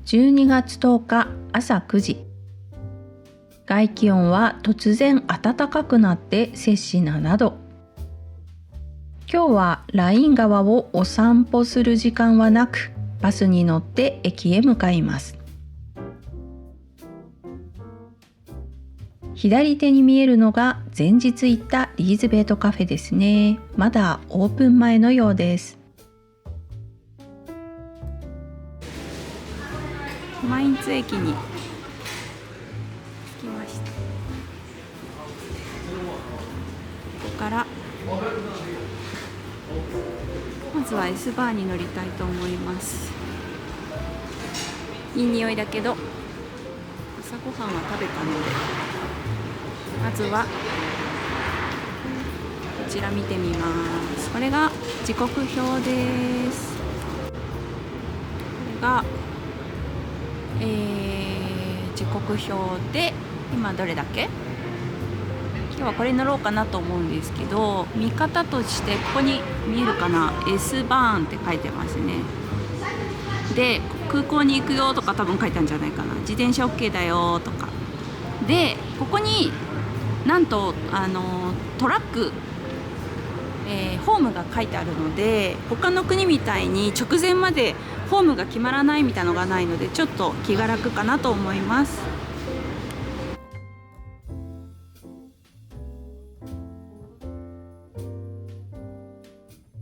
12月10日朝9時。外気温は突然暖かくなって摂氏7度。今日はライン川をお散歩する時間はなく、バスに乗って駅へ向かいます。左手に見えるのが前日行ったリーズベートカフェですね。まだオープン前のようです。マインツ駅に着きました。ここからまずは S バーに乗りたいと思います。いい匂いだけど朝ごはんは食べたので、まずはこちら見てみます。これが時刻表です。これが時刻表で今どれだけ？今日はこれ乗ろうかなと思うんですけど、見方としてここに見えるかな、 S バーンって書いてますね。で、空港に行くよとか多分書いたんじゃないかな。自転車 OK だよとかで、ここになんとトラック、ホームが書いてあるので、他の国みたいに直前までホームが決まらないみたいなのがないので、ちょっと気が楽かなと思います。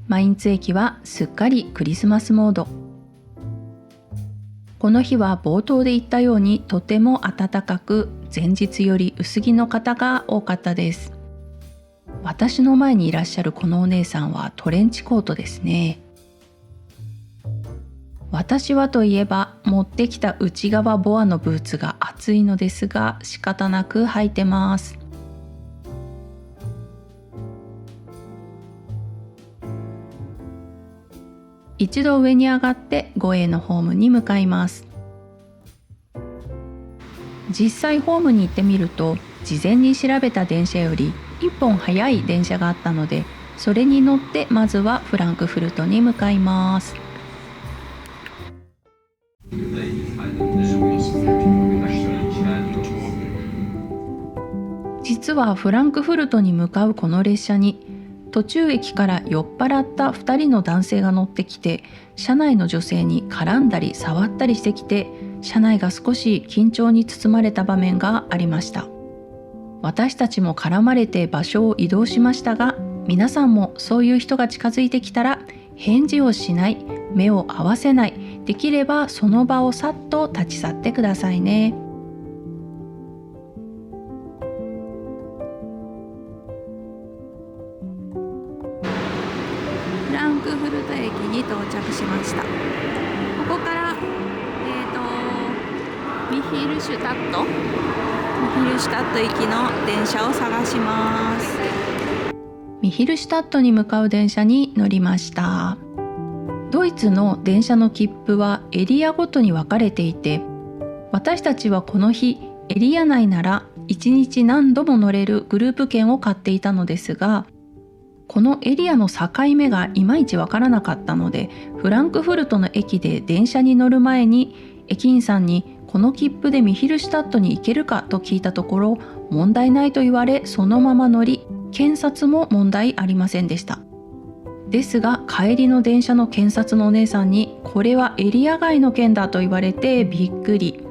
マインツ駅はすっかりクリスマスモード。この日は冒頭で言ったようにとても暖かく、前日より薄着の方が多かったです。私の前にいらっしゃるこのお姉さんはトレンチコートですね。私はといえば持ってきた内側ボアのブーツが暑いのですが、仕方なく履いてます。一度上に上がって5Aのホームに向かいます。実際ホームに行ってみると、事前に調べた電車より1本早い電車があったので、それに乗ってまずはフランクフルトに向かいます。実はフランクフルトに向かうこの列車に、途中駅から酔っ払った2人の男性が乗ってきて、車内の女性に絡んだり触ったりしてきて、車内が少し緊張に包まれた場面がありました。私たちも絡まれて場所を移動しましたが、皆さんもそういう人が近づいてきたら返事をしない、目を合わせない、できればその場をさっと立ち去ってくださいね。フランクフルト駅に到着しました。ここからミヒルシュタット行きの電車を探します。ミヒルシュタットに向かう電車に乗りました。ドイツの電車の切符はエリアごとに分かれていて、私たちはこの日エリア内なら1日何度も乗れるグループ券を買っていたのですが、このエリアの境目がいまいち分からなかったので、フランクフルトの駅で電車に乗る前に駅員さんにこの切符でミヒルシュタットに行けるかと聞いたところ、問題ないと言われ、そのまま乗り、検察も問題ありませんでした。ですが帰りの電車の検察のお姉さんに、これはエリア外の件だと言われてびっくり。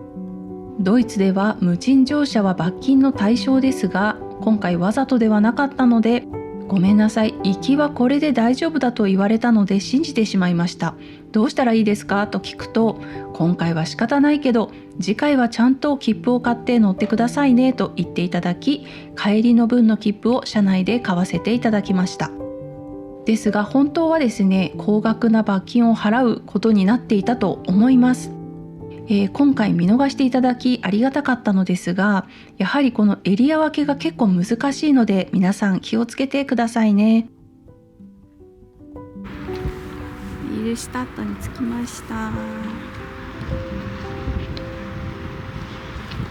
ドイツでは無賃乗車は罰金の対象ですが、今回わざとではなかったので、ごめんなさい、行きはこれで大丈夫だと言われたので信じてしまいました。どうしたらいいですかと聞くと、今回は仕方ないけど次回はちゃんと切符を買って乗ってくださいねと言っていただき、帰りの分の切符を車内で買わせていただきました。ですが本当はですね、高額な罰金を払うことになっていたと思います。今回見逃していただきありがたかったのですが、やはりこのエリア分けが結構難しいので、皆さん気をつけてくださいね。ミヒルシュタットに着きました。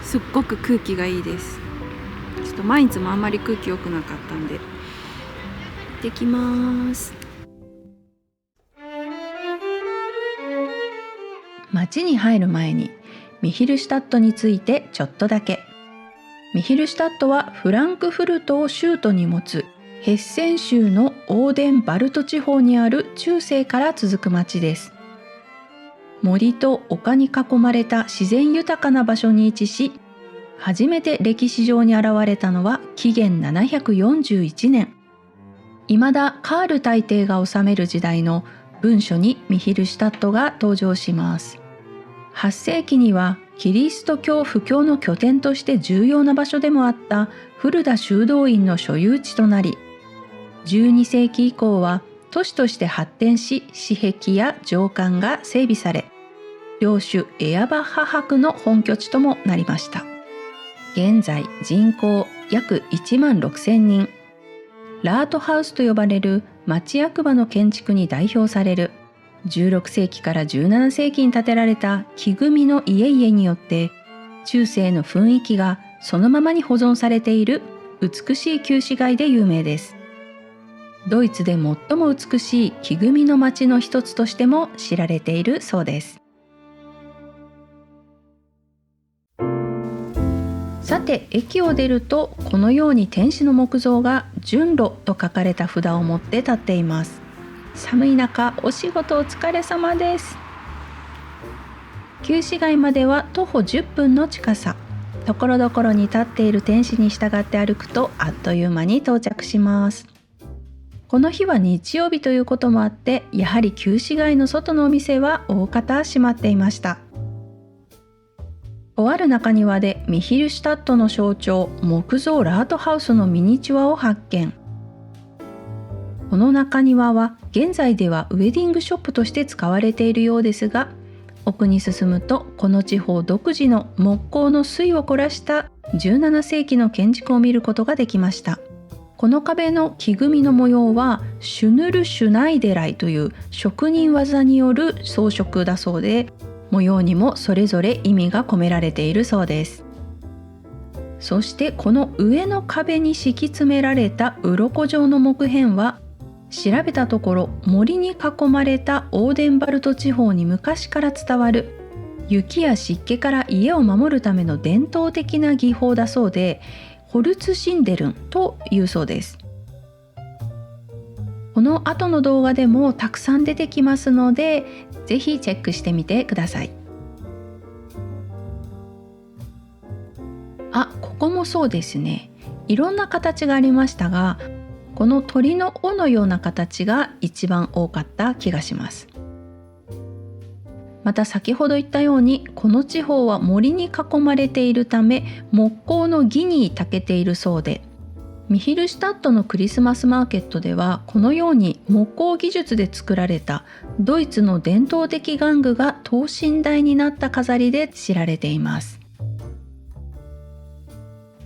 すっごく空気がいいです。ちょっとマインツもあんまり空気良くなかったんで行ってきます。街に入る前にミヒルシュタットについてちょっとだけ。ミヒルシュタットはフランクフルトを州都に持つヘッセン州のオーデンバルト地方にある中世から続く町です。森と丘に囲まれた自然豊かな場所に位置し、初めて歴史上に現れたのは紀元741年。未だカール大帝が治める時代の文書にミヒルシュタットが登場します。8世紀にはキリスト教布教の拠点として重要な場所でもあったフルダ修道院の所有地となり、12世紀以降は都市として発展し、私壁や城館が整備され、領主エアバッハ伯の本拠地ともなりました。現在人口約1万6,000人。ラートハウスと呼ばれる町役場の建築に代表される16世紀から17世紀に建てられた木組みの家々によって中世の雰囲気がそのままに保存されている美しい旧市街で有名です。ドイツで最も美しい木組みの町の一つとしても知られているそうです。さて、駅を出るとこのように天使の木像が順路と書かれた札を持って立っています。寒い中、お仕事お疲れ様です。旧市街までは徒歩10分の近さ。ところどころに立っている天使に従って歩くとあっという間に到着します。この日は日曜日ということもあって、やはり旧市街の外のお店は大方閉まっていました。とある中庭でミヒルシュタットの象徴木造ラートハウスのミニチュアを発見。この中庭は現在ではウェディングショップとして使われているようですが、奥に進むとこの地方独自の木工の粋を凝らした17世紀の建築を見ることができました。この壁の木組みの模様はシュヌル・シュナイデライという職人技による装飾だそうで、模様にもそれぞれ意味が込められているそうです。そしてこの上の壁に敷き詰められた鱗状の木片は、調べたところ森に囲まれたオーデンバルト地方に昔から伝わる雪や湿気から家を守るための伝統的な技法だそうで、ホルツシンデルンというそうです。この後の動画でもたくさん出てきますので、ぜひチェックしてみてください。ここもそうですね。いろんな形がありましたが、この鳥の尾のような形が一番多かった気がします。また先ほど言ったように、この地方は森に囲まれているため木工の技に長けているそうで、ミヒルシュタットのクリスマスマーケットではこのように木工技術で作られたドイツの伝統的玩具が等身大になった飾りで知られています。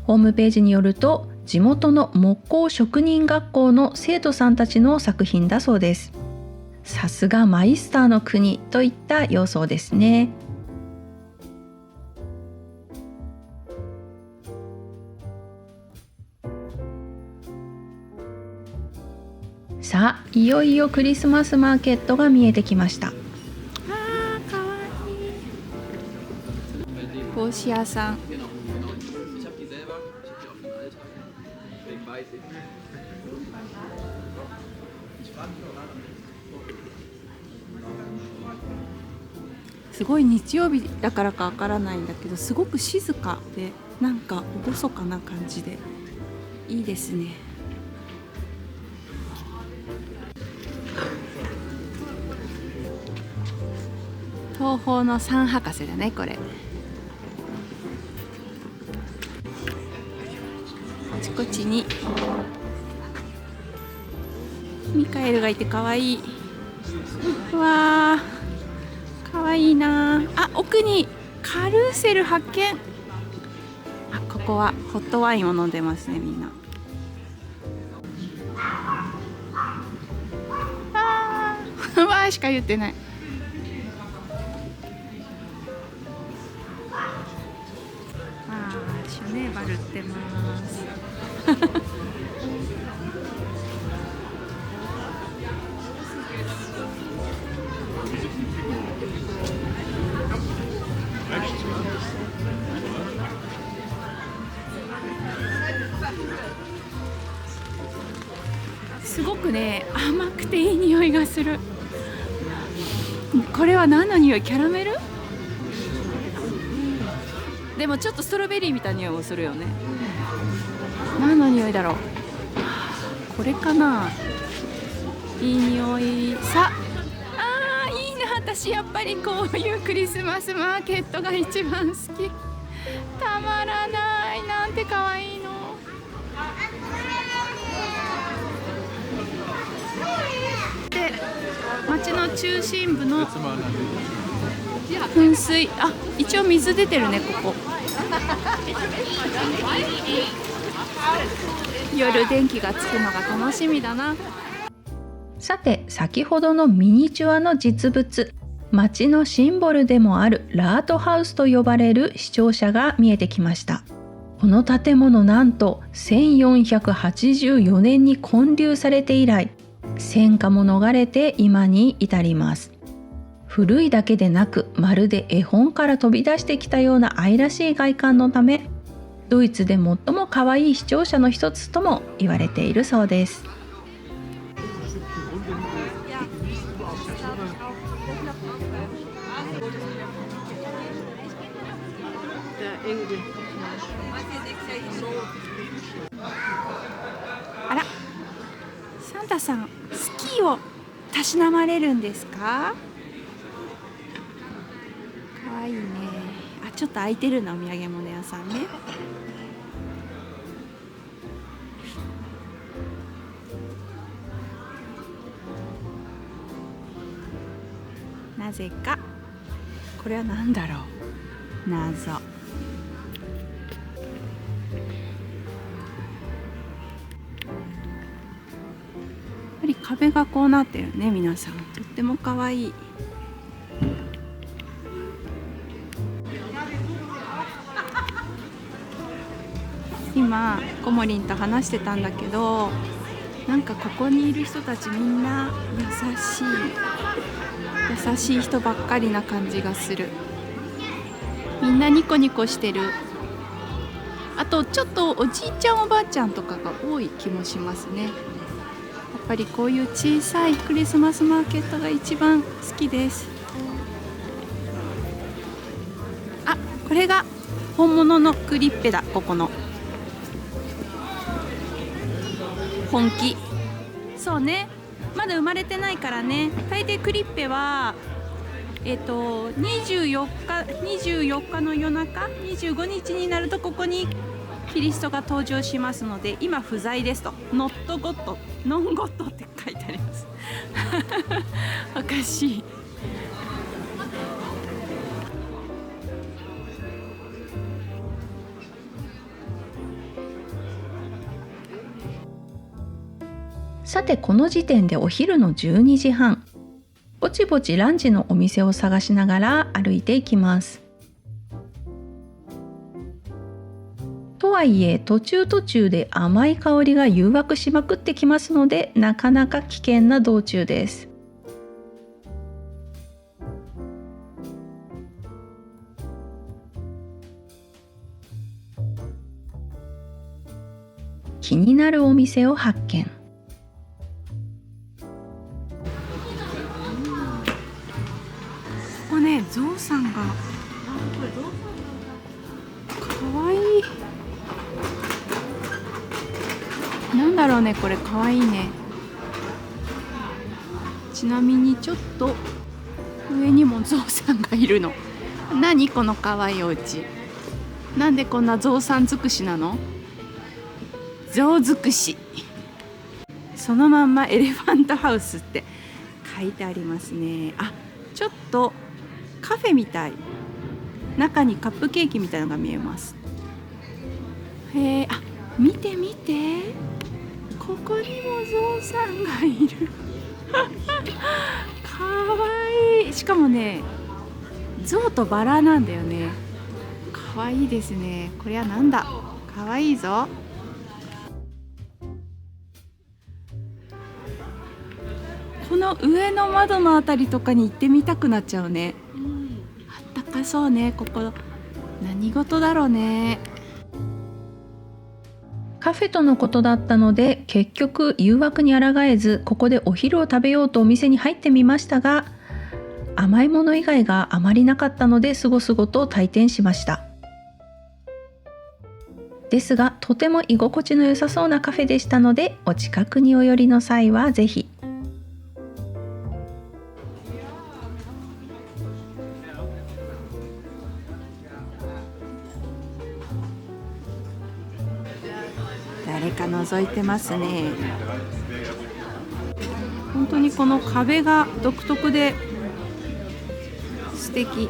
ホームページによると、地元の木工職人学校の生徒さんたちの作品だそうです。さすがマイスターの国といった様相ですね。さあ、いよいよクリスマスマーケットが見えてきました。かわいい帽子屋さん。すごい日曜日だからかわからないんだけど、すごく静かでなんか厳かな感じでいいですね。東宝の3博士だね、これ。あちこちにミカエルがいてかわいい。うわー、かわいいな。奥にカルーセル発見。ここはホットワインを飲んでますね、みんな。わーしか言ってない。シュネーバルってますくね甘くていい匂いがする。これは何の匂い？キャラメル？でもちょっとストロベリーみたいな匂いもするよね。何の匂いだろう。これかな。いい匂いさ。いいな。私やっぱりこういうクリスマスマーケットが一番好き。たまらない。なんて可愛いの。で、街の中心部の噴水、一応水出てるね、ここ。夜電気がつくのが楽しみだな。さて、先ほどのミニチュアの実物、街のシンボルでもあるラートハウスと呼ばれる市庁舎が見えてきました。この建物、なんと1484年に建立されて以来、戦火も逃れて今に至ります。古いだけでなく、まるで絵本から飛び出してきたような愛らしい外観のため、ドイツで最も可愛い市庁舎の一つとも言われているそうです。あら、サンタさん、スキーをたしなまれるんですか？かわいいね。ちょっと空いてるな、お土産物屋さんね。なぜか、これは何だろう。謎。やっぱり壁がこうなってるね、皆さん。とっても可愛い。今コモリンと話してたんだけど、なんかここにいる人たちみんな優しい人ばっかりな感じがする。みんなニコニコしてる。あとちょっとおじいちゃんおばあちゃんとかが多い気もしますね。やっぱりこういう小さいクリスマスマーケットが一番好きです。これが本物のクリッペだ。ここの本気。そうね、まだ生まれてないからね。大抵クリッペは24日の夜中、25日になるとここにキリストが登場しますので、今不在ですと。ノンゴットって書いてありますおかしい。さて、この時点でお昼の12時半。ぼちぼちランチのお店を探しながら歩いていきます。とはいえ、途中で甘い香りが誘惑しまくってきますので、なかなか危険な道中です。気になるお店を発見。ここね、ゾウさんがかわいい。なんだろうね、これかわいいね。ちなみにちょっと上にもゾウさんがいるの。何このかわいいお家。なんでこんなゾウさん尽くしなの？ゾウ尽くし。そのまんまエレファントハウスって書いてありますね。ちょっとカフェみたい。中にカップケーキみたいなのが見えます。見て見て。ここにもゾウさんがいるかわいい。しかもね、ゾウとバラなんだよね。かわいいですね。これはなんだ。かわいいぞ。この上の窓のあたりとかに行ってみたくなっちゃうね。あったかそうね。ここ何事だろうね。カフェとのことだったので結局誘惑に抗えず、ここでお昼を食べようとお店に入ってみましたが、甘いもの以外があまりなかったので、すごすごと退店しました。ですがとても居心地の良さそうなカフェでしたので、お近くにお寄りの際はぜひ。誰か覗いてますね。本当にこの壁が独特で素敵。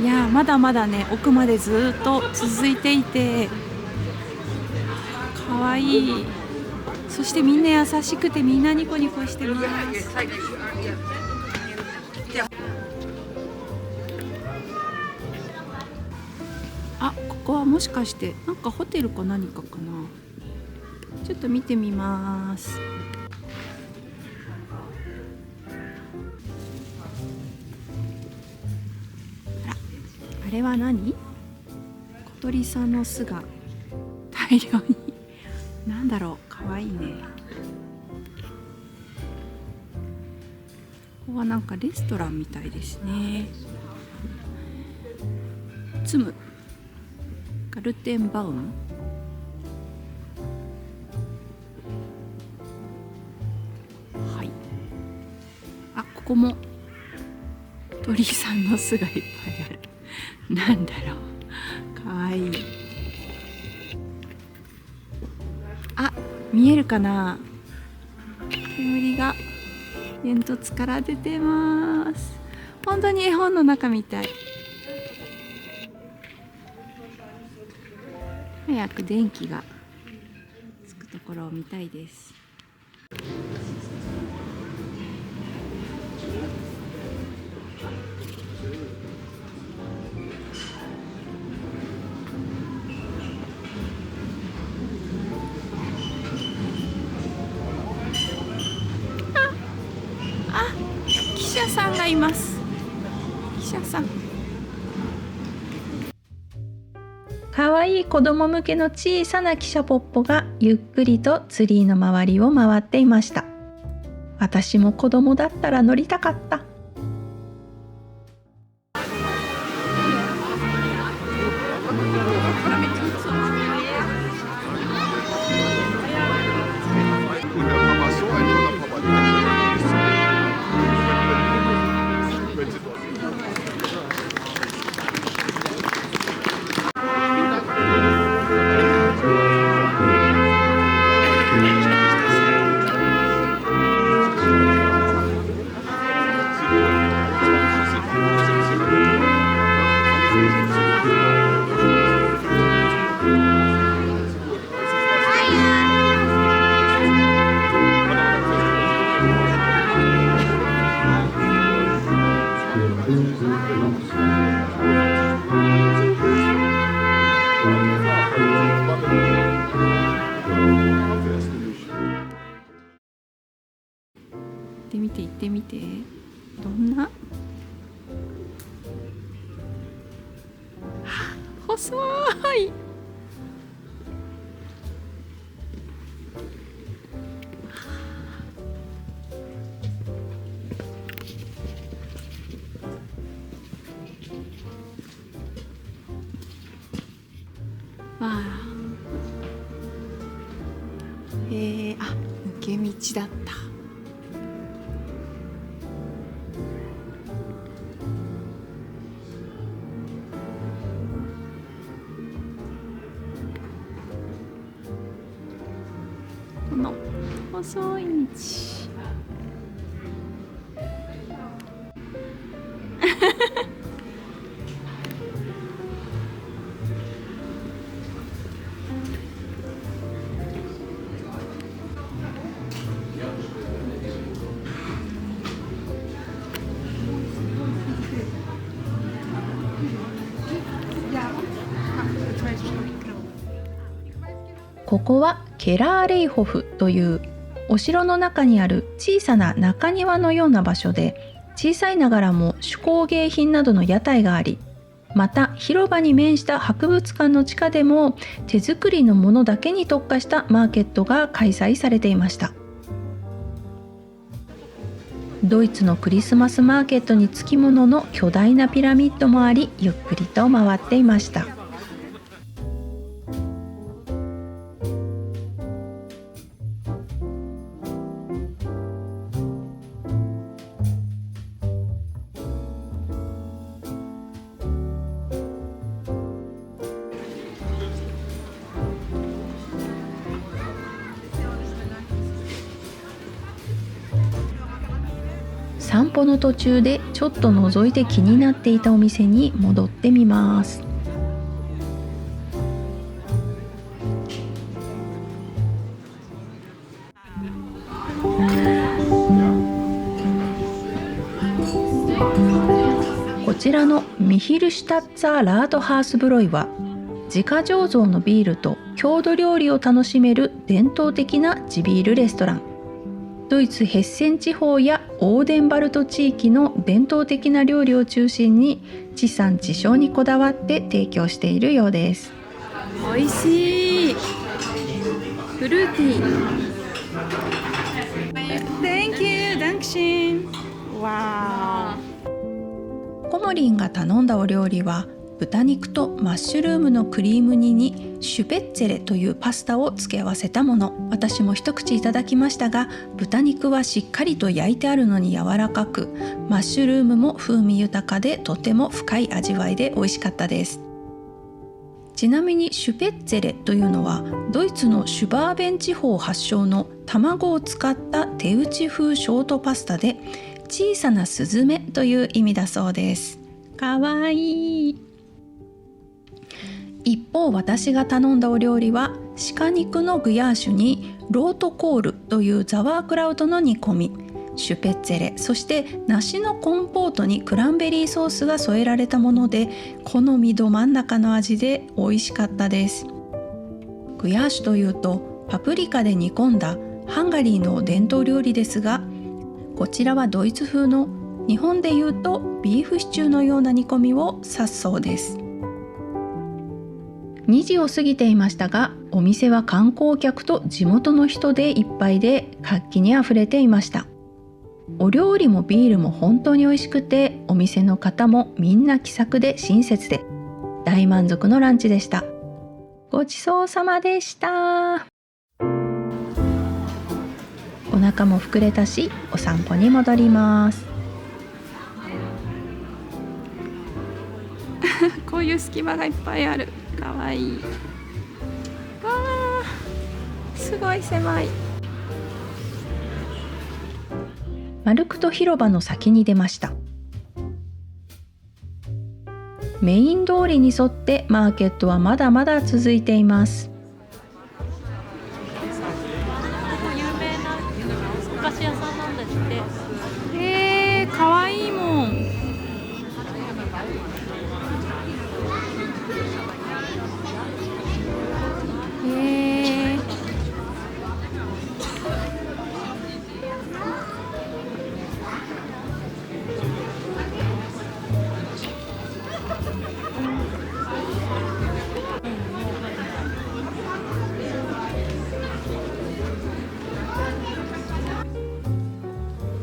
いやまだまだね、奥までずっと続いていてかわいい。そしてみんな優しくて、みんなニコニコしてます。あ、ここはもしかしてなんかホテルか何かかな。ちょっと見てみます。あれは何？小鳥さんの巣が大量になんだろう、かわいいね。ここはなんかレストランみたいですね。ツムガルテンバウム、はい。あ、ここも鳥さんの巣がいっぱいある。なんだろう、かわいい。あ、見えるかな、煙が煙突から出てます。本当に絵本の中みたい。早く電気がつくところを見たいです。記者さんがいます。記者さん。かわいい子供向けの小さな汽車ポッポがゆっくりとツリーの周りを回っていました。私も子供だったら乗りたかった。行ってみて。どんな？細い。わあ。あ、抜け道だった。この細い道。ここはケラーレイホフというお城の中にある小さな中庭のような場所で、小さいながらも手工芸品などの屋台があり、また広場に面した博物館の地下でも手作りのものだけに特化したマーケットが開催されていました。ドイツのクリスマスマーケットにつきものの巨大なピラミッドもあり、ゆっくりと回っていました。散歩の途中でちょっと覗いて気になっていたお店に戻ってみます。こちらのミヒルシュタッツァー・ラートハースブロイは自家醸造のビールと郷土料理を楽しめる伝統的な地ビールレストラン。ドイツヘッセン地方やオーデンバルト地域の伝統的な料理を中心に地産地消にこだわって提供しているようです。おいしい。フルーティー。Thank you, Dankeschön。わー。コモリンが頼んだお料理は豚肉とマッシュルームのクリーム煮にシュペッツェレというパスタを付け合わせたもの。私も一口いただきましたが、豚肉はしっかりと焼いてあるのに柔らかく、マッシュルームも風味豊かでとても深い味わいで美味しかったです。ちなみにシュペッツェレというのはドイツのシュバーベン地方発祥の卵を使った手打ち風ショートパスタで、小さなスズメという意味だそうです。かわいい。一方、私が頼んだお料理は鹿肉のグヤーシュにロートコールというザワークラウトの煮込み、シュペッツェレ、そして梨のコンポートにクランベリーソースが添えられたもので、好みど真ん中の味で美味しかったです。グヤーシュというとパプリカで煮込んだハンガリーの伝統料理ですが、こちらはドイツ風の日本でいうとビーフシチューのような煮込みを指すそうです。2時を過ぎていましたが、お店は観光客と地元の人でいっぱいで活気にあふれていました。お料理もビールも本当に美味しくて、お店の方もみんな気さくで親切で大満足のランチでした。ごちそうさまでした。お腹も膨れたし、お散歩に戻ります。こういう隙間がいっぱいある。かわいい。わー、すごい狭い。マルクト広場の先に出ました。メイン通りに沿ってマーケットはまだまだ続いています。有名なお菓子屋さんなんですって。かわいいもん。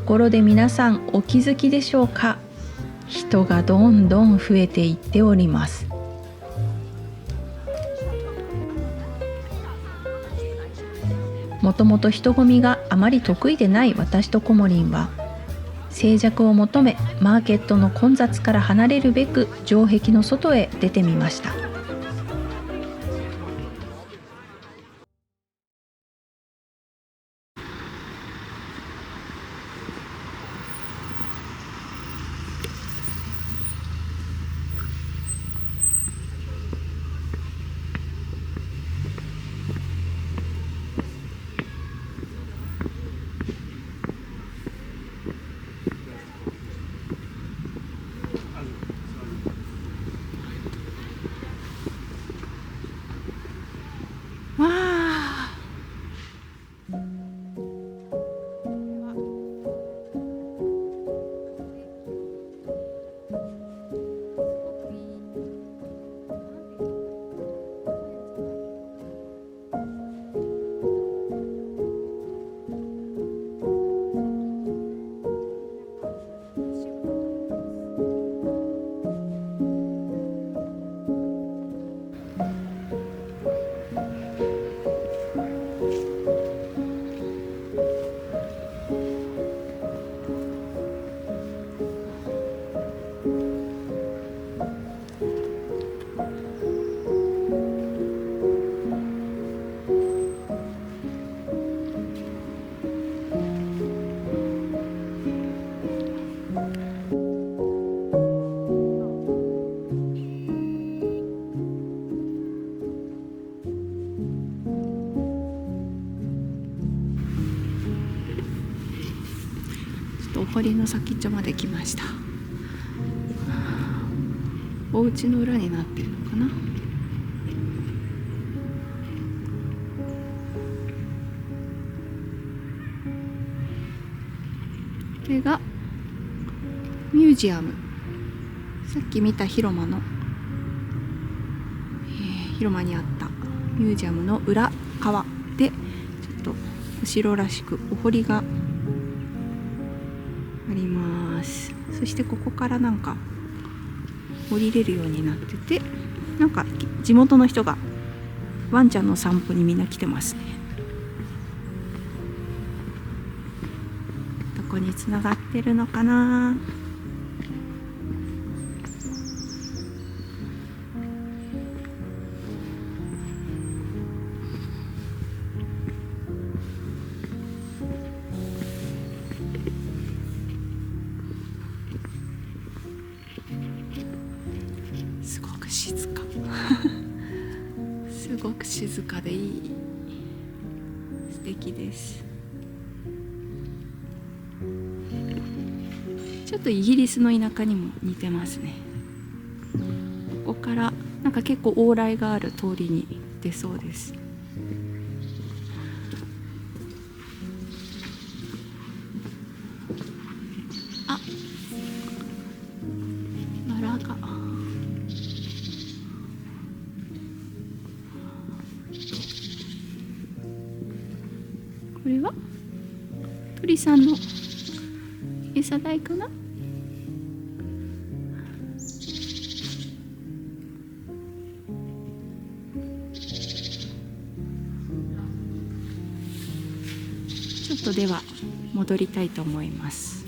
ところで皆さんお気づきでしょうか。人がどんどん増えていっております。もともと人混みがあまり得意でない私とコモリンは、静寂を求めマーケットの混雑から離れるべく城壁の外へ出てみました。っとお堀の先っちょまで来ました。お家の裏になってるのかな。これがミュージアム、さっき見た広間の、広間にあったミュージアムの裏側で、ちょっと後ろらしくお堀があります。そしてここからなんか降りれるようになってて、なんか地元の人がワンちゃんの散歩にみんな来てますね。どこにつながってるのかな。すごく静かすごく静かでいい、素敵です。ちょっとイギリスの田舎にも似てますね。ここからなんか結構往来がある通りに出そうです。あ、バラがこれは鳥さんの餌台かな。ちょっとでは戻りたいと思います。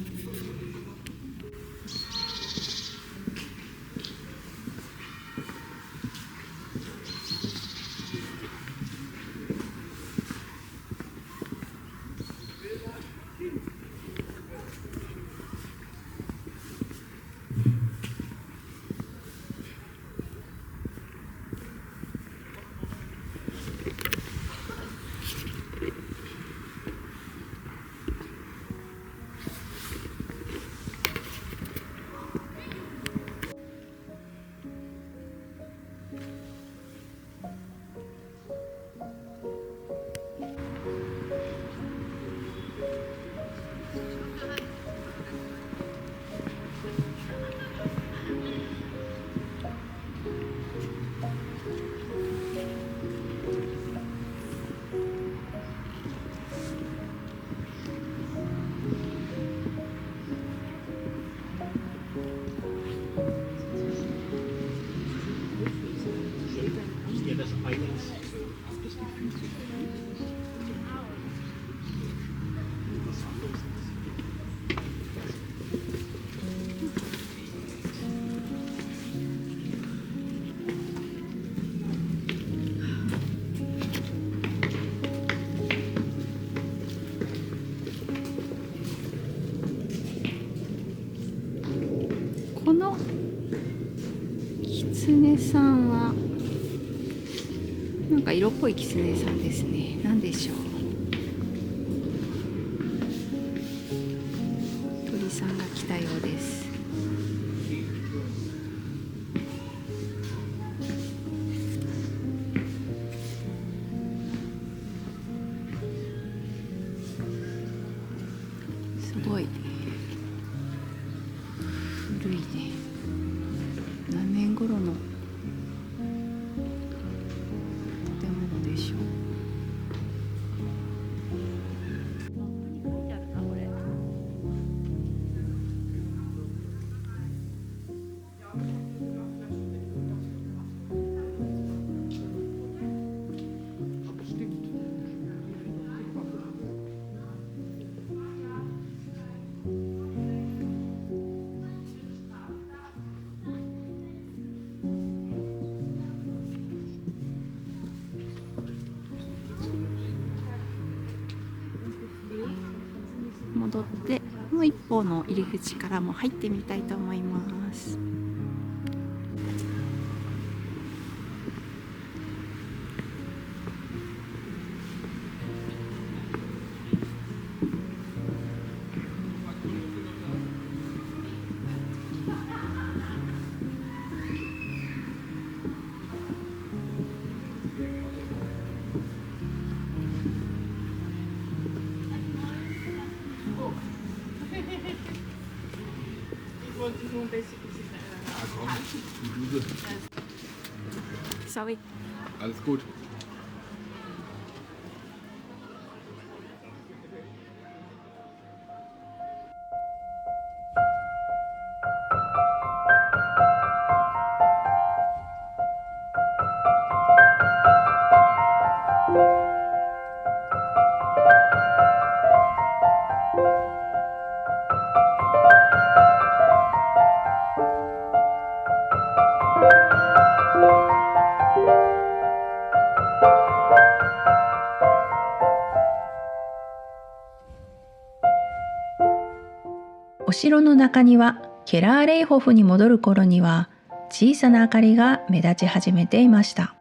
このキツネさんはなんか色っぽいキツネさんですね。何でしょう。鳥さんが来たようです。すごい古いね。何年頃の建物でしょう。戻ってもう一方の入り口からも入ってみたいと思います。Sorry. Alles gut.お城の中庭ケラーレイホフに戻る頃には小さな明かりが目立ち始めていました。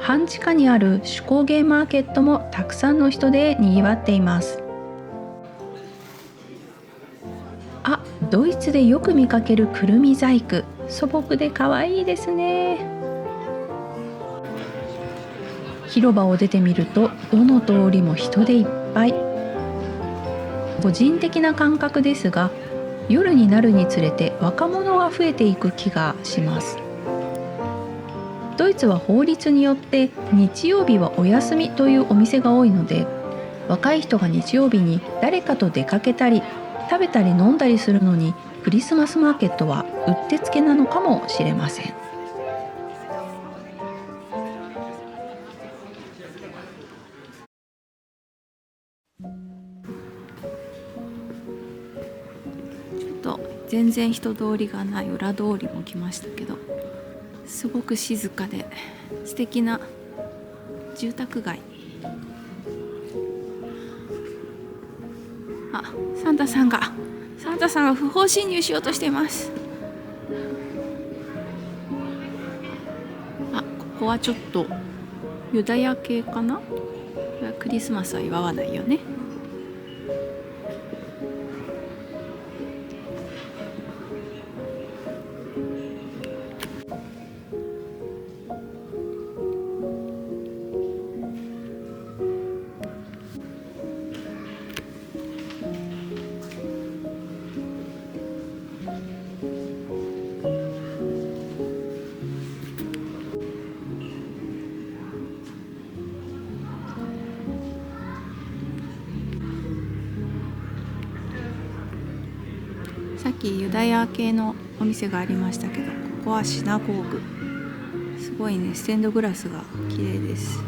半地下にある手工芸マーケットもたくさんの人でにぎわっています。あ、ドイツでよく見かけるくるみ細工、素朴で可愛いですね。広場を出てみるとどの通りも人でいっぱい。個人的な感覚ですが、夜になるにつれて若者が増えていく気がします。ドイツは法律によって日曜日はお休みというお店が多いので、若い人が日曜日に誰かと出かけたり食べたり飲んだりするのにクリスマスマーケットはうってつけなのかもしれません。ちょっと全然人通りがない裏通りも来ましたけど、すごく静かで素敵な住宅街。あ、サンタさんが不法侵入しようとしています。あ、ここはちょっとユダヤ系かな。クリスマスは祝わないよね。さっきユダヤ系のお店がありましたけど、ここはシナゴーグ。すごいね、ステンドグラスが綺麗です。さ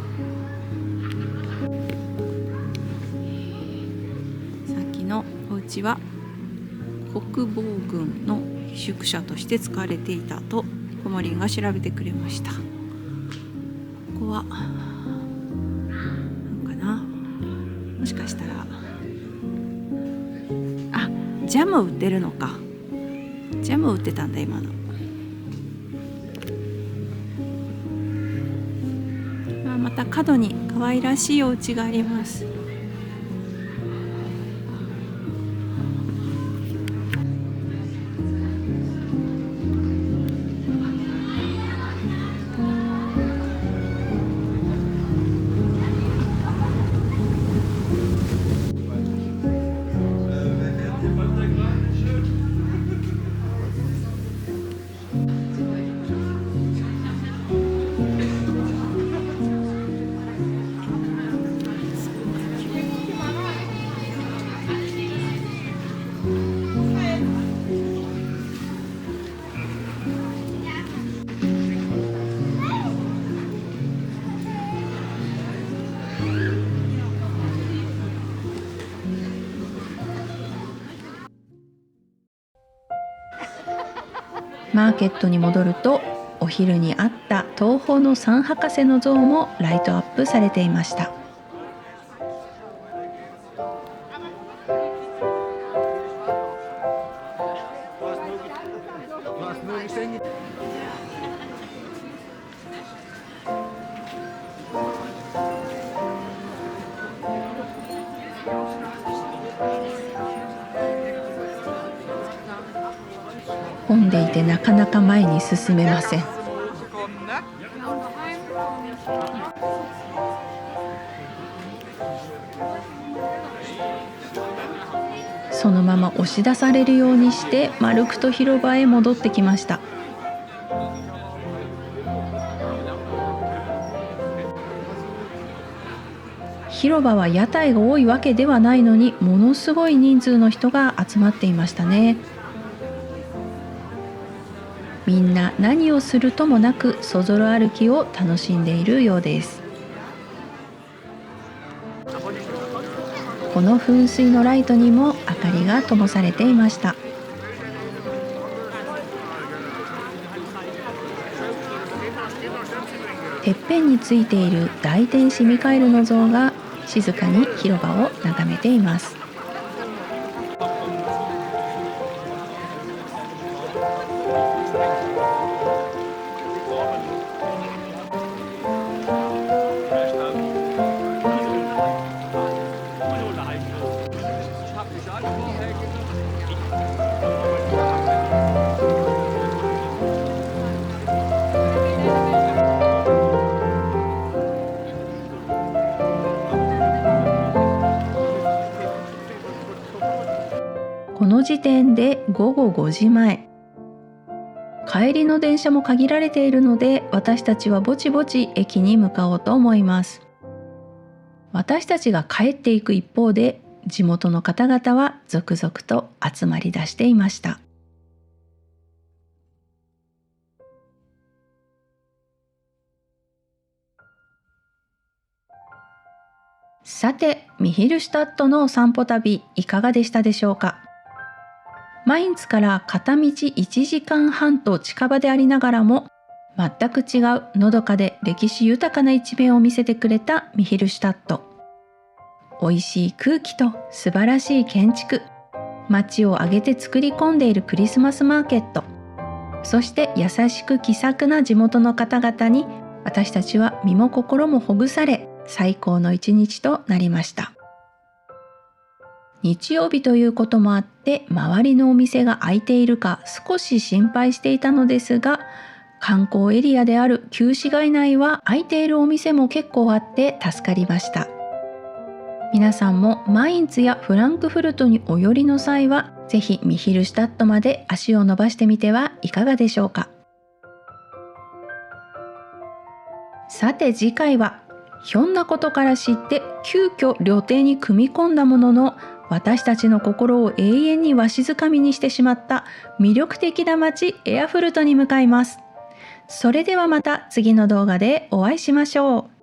っきのお家は国防軍の宿舎として使われていたとコモリンが調べてくれました。ここはなんかな、もしかしたらジャムを売ってるのか。ジャムを売ってたんだ今の。また角に可愛らしいお家があります。マーケットに戻るとお昼にあった東宝の3博士の像もライトアップされていました。混んでいてなかなか前に進めません。そのまま押し出されるようにしてマルクト広場へ戻ってきました。広場は屋台が多いわけではないのに、ものすごい人数の人が集まっていましたね。みんな何をするともなくそぞろ歩きを楽しんでいるようです。この噴水のライトにも明かりが灯されていました。てっぺんについている大天使ミカエルの像が静かに広場を眺めています。この時点で午後5時前。帰りの電車も限られているので、私たちはぼちぼち駅に向かおうと思います。私たちが帰っていく一方で、地元の方々は続々と集まり出していました。さて、ミヒルシュタットのお散歩旅いかがでしたでしょうか。マインツから片道1時間半と近場でありながらも、全く違うのどかで歴史豊かな一面を見せてくれたミヒルシュタット。美味しい空気と素晴らしい建築、街を挙げて作り込んでいるクリスマスマーケット、そして優しく気さくな地元の方々に、私たちは身も心もほぐされ、最高の一日となりました。日曜日ということもあって、周りのお店が開いているか少し心配していたのですが、観光エリアである旧市街内は開いているお店も結構あって助かりました。皆さんもマインツやフランクフルトにお寄りの際は、ぜひミヒルシュタットまで足を伸ばしてみてはいかがでしょうか。さて次回は、ひょんなことから知って急遽旅程に組み込んだものの、私たちの心を永遠にわしづかみにしてしまった魅力的な街エアフルトに向かいます。それではまた次の動画でお会いしましょう。